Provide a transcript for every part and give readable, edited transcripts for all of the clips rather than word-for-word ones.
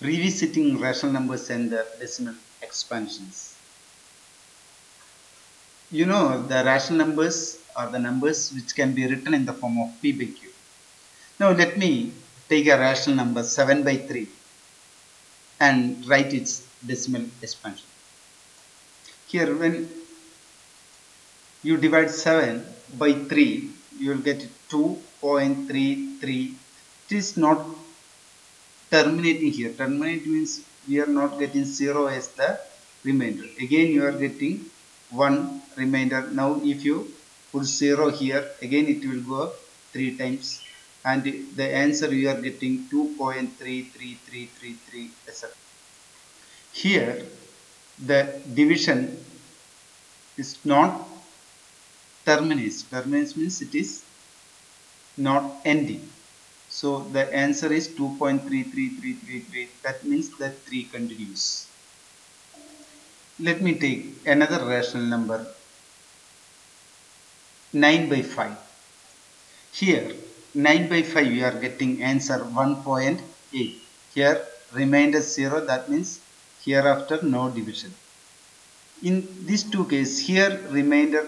Revisiting rational numbers and their decimal expansions. You know, the rational numbers are the numbers which can be written in the form of p by q. Now let me take a rational number 7 by 3 and write its decimal expansion. Here when you divide 7 by 3, you will get 2.33. It is not terminating here. Terminate means we are not getting 0 as the remainder. Again you are getting 1 remainder. Now if you put 0 here, again it will go up 3 times and the answer you are getting 2.33333, etc. Here the division is not terminates. Terminates means it is not ending. So the answer is 2.33333. That means that 3 continues. Let me take another rational number 9 by 5. Here 9 by 5 we are getting answer 1.8. Here remainder 0, that means hereafter no division. In these two cases, here remainder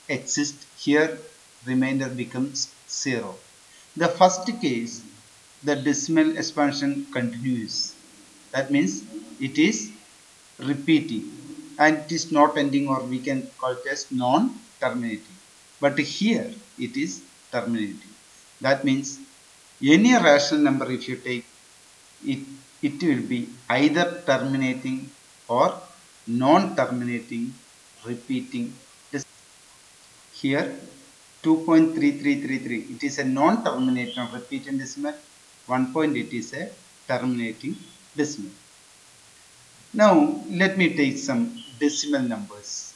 exists, here remainder becomes 0. The first case, the decimal expansion continues. That means it is repeating and it is not ending, or we can call it as non-terminating. But here it is terminating. That means any rational number if you take, it will be either terminating or non-terminating repeating. Here 2.3333, it is a non-terminating repeating decimal. 1.8 is a terminating decimal. Now let me take some decimal numbers.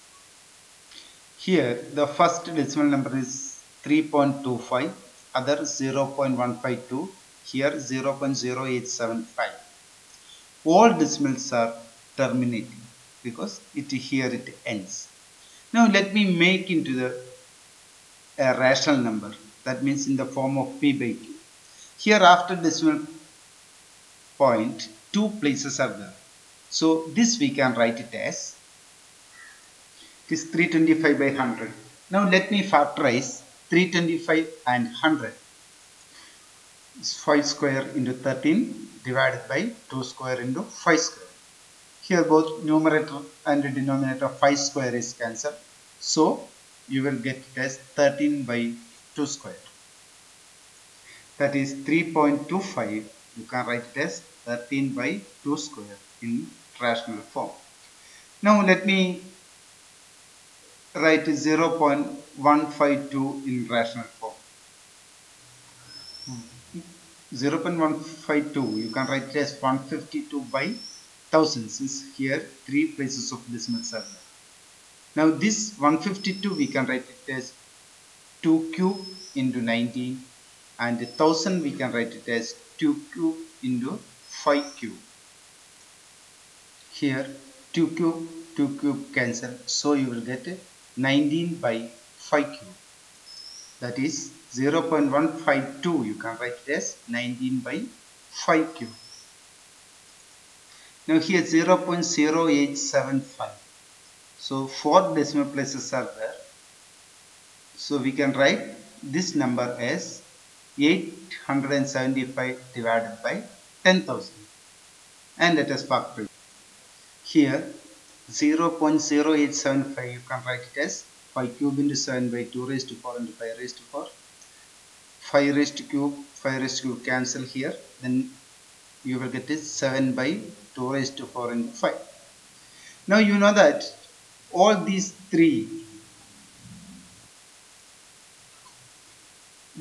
Here the first decimal number is 3.25, other 0.152, here 0.0875. All decimals are terminating because here it ends. Now let me make into a rational number, that means in the form of p by q. Here after decimal point, two places are there. So this we can write it as, it is 325 by 100. Now let me factorize 325 and 100. It's 5 square into 13 divided by 2 square into 5 square. Here both numerator and denominator 5 square is cancelled. So you will get it as 13 by 2 square. That is 3.25. You can write it as 13 by 2 square in rational form. Now let me write 0.152 in rational form. 0.152 you can write it as 152 by 1000, since here 3 places of decimals are there. Now this 152 we can write it as 2 cube into 19, and 1000 we can write it as 2 cube into 5 cube. Here 2 cube cancel, so you will get 19 by 5 cube. That is 0.152, you can write it as 19 by 5 cube. Now here 0.0875. So 4 decimal places are there. So we can write this number as 875 divided by 10,000. And let us factorize. Here 0.0875 you can write it as 5 cube into 7 by 2 raised to 4 into 5 raised to 4. 5 raised to cube, 5 raised to cube cancel here. Then you will get is 7 by 2 raised to 4 into 5. Now you know that all these three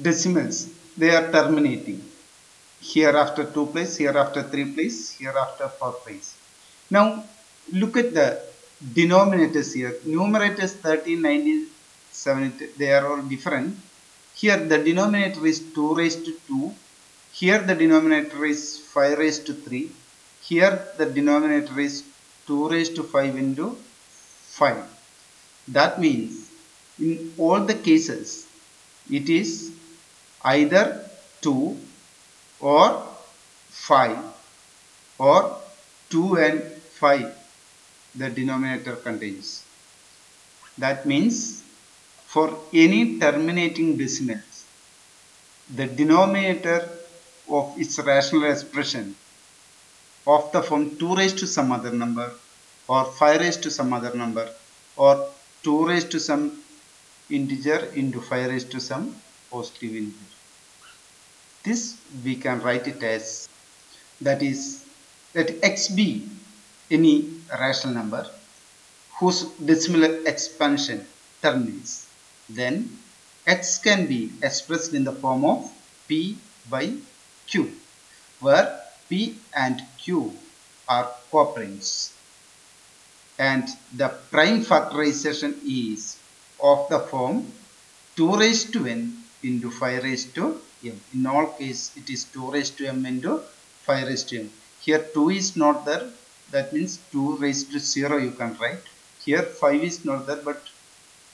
decimals, they are terminating. Here after 2 place, here after 3 place, here after 4 place. Now look at the denominators here. Numerators 13, 19, 70, they are all different. Here the denominator is 2 raised to 2. Here the denominator is 5 raised to 3. Here the denominator is 2 raised to 5 into 5. That means in all the cases it is either 2 or 5 or 2 and 5 the denominator contains. That means for any terminating decimals, the denominator of its rational expression of the form 2 raised to some other number or 5 raised to some other number or 2 raised to some integer into 5 raised to some positive integer. This we can write it as, that is, let x be any rational number whose decimal expansion terminates. Then x can be expressed in the form of p by q, where p and q are coprimes, and the prime factorization is of the form 2 raised to n into 5 raised to m. In all cases, it is 2 raised to m into 5 raised to m. Here 2 is not there. That means 2 raised to 0 you can write. Here 5 is not there, but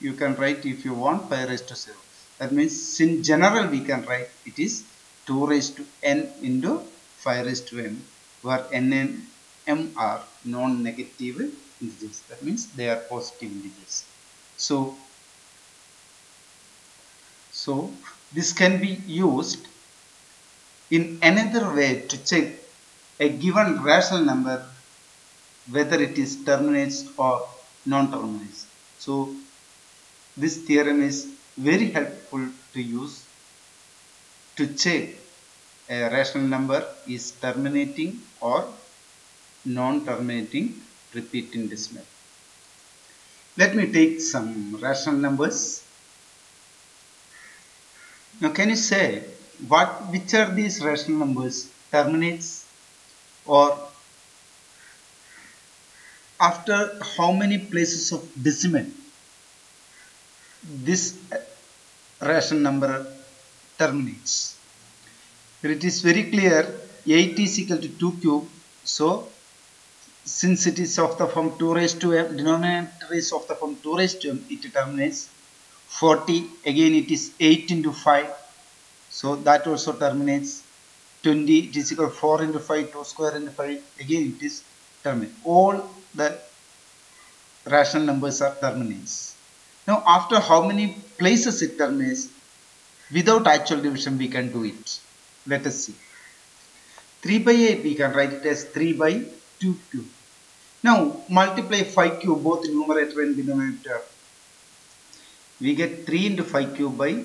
you can write if you want 5 raised to 0. That means in general we can write it is 2 raised to n into 5 raised to m, where n and m are non-negative integers. That means they are positive integers. So this can be used in another way to check a given rational number whether it is terminates or non-terminates. So this theorem is very helpful to use to check a rational number is terminating or non-terminating repeating decimal. Let me take some rational numbers. Now can you say which are these rational numbers terminates, or after how many places of decimal this rational number terminates? It is very clear 8 is equal to 2 cube. So since it is of the form 2 raised to m, denominator is of the form 2 raised to m, it terminates. 40, again it is 8 into 5, so that also terminates. 20, it is equal to 4 into 5, 2 square into 5, again it is terminate. All the rational numbers are terminates. Now after how many places it terminates, without actual division we can do it. Let us see. 3 by 8 we can write it as 3 by 2 cube. Now multiply 5 cube both numerator and denominator. We get 3 into 5 cube by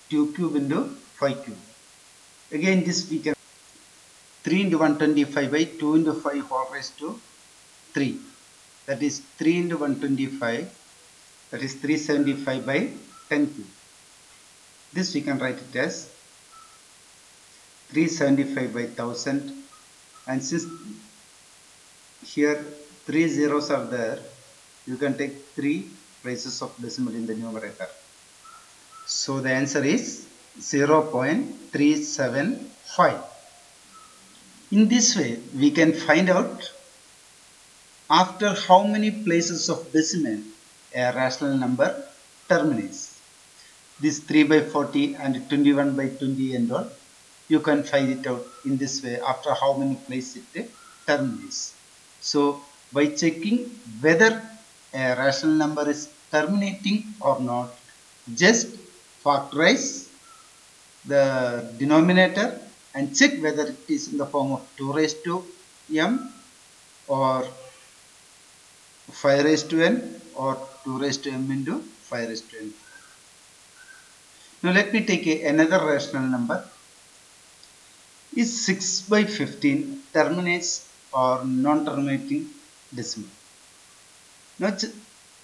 2 cube into 5 cube. Again this we can 3 into 125 by 2 into 5 whole raised to 3. That is 3 into 125, that is 375 by 10 cube. This we can write it as 375 by 1000, and since here 3 zeros are there, you can take 3 places of decimal in the numerator. So the answer is 0.375. In this way we can find out after how many places of decimal a rational number terminates. This 3 by 40 and 21 by 20 and all, you can find it out in this way after how many places it terminates. So by checking whether a rational number is terminating or not, just factorize the denominator and check whether it is in the form of 2 raised to m or 5 raised to n or 2 raised to m into 5 raised to n. Now let me take another rational number. Is 6 by 15 terminates or non-terminating decimal? Now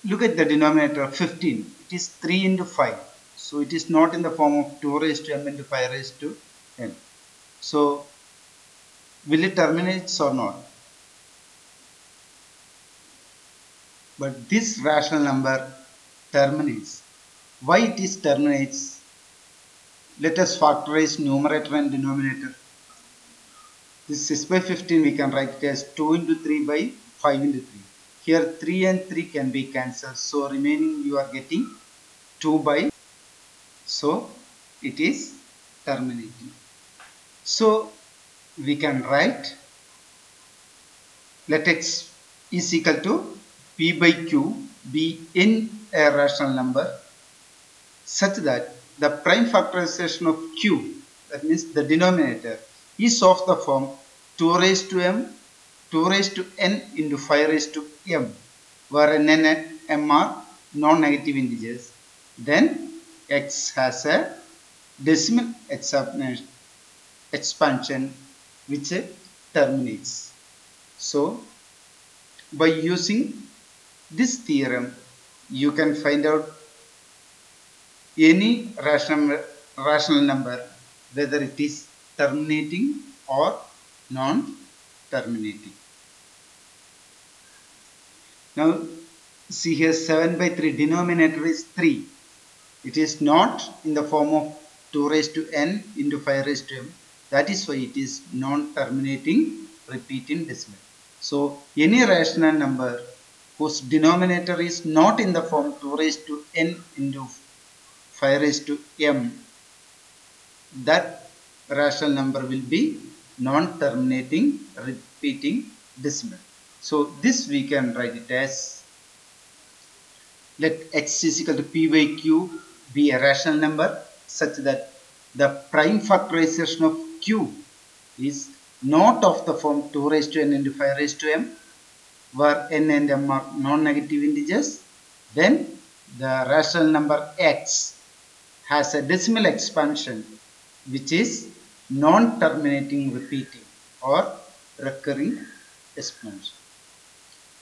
look at the denominator 15. It is 3 into 5. So it is not in the form of 2 raised to m into 5 raised to n. So will it terminate or not? But this rational number terminates. Why it is terminates? Let us factorize numerator and denominator. This 6 by 15 we can write it as 2 into 3 by 5 into 3. Here 3 and 3 can be cancelled. So remaining you are getting 2 by. So it is terminating. So we can write let x is equal to p by q be in a rational number such that the prime factorization of q, that means the denominator, is of the form 2 raised to m, 2 raised to n into 5 raised to m, where n and m are non-negative integers. Then x has a decimal expansion which terminates. So by using this theorem you can find out any rational number whether it is terminating or non-terminating. Now see here, 7 by 3 denominator is 3. It is not in the form of 2 raised to n into 5 raised to m. That is why it is non-terminating repeating decimal. So any rational number whose denominator is not in the form 2 raised to n into 5 raised to m, that rational number will be non-terminating repeating decimal. So this we can write it as, let x is equal to p by q be a rational number such that the prime factorization of q is not of the form 2 raised to n into 5 raised to m, where n and m are non-negative integers. Then the rational number x has a decimal expansion which is non-terminating repeating or recurring expansion.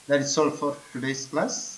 That is all for today's class.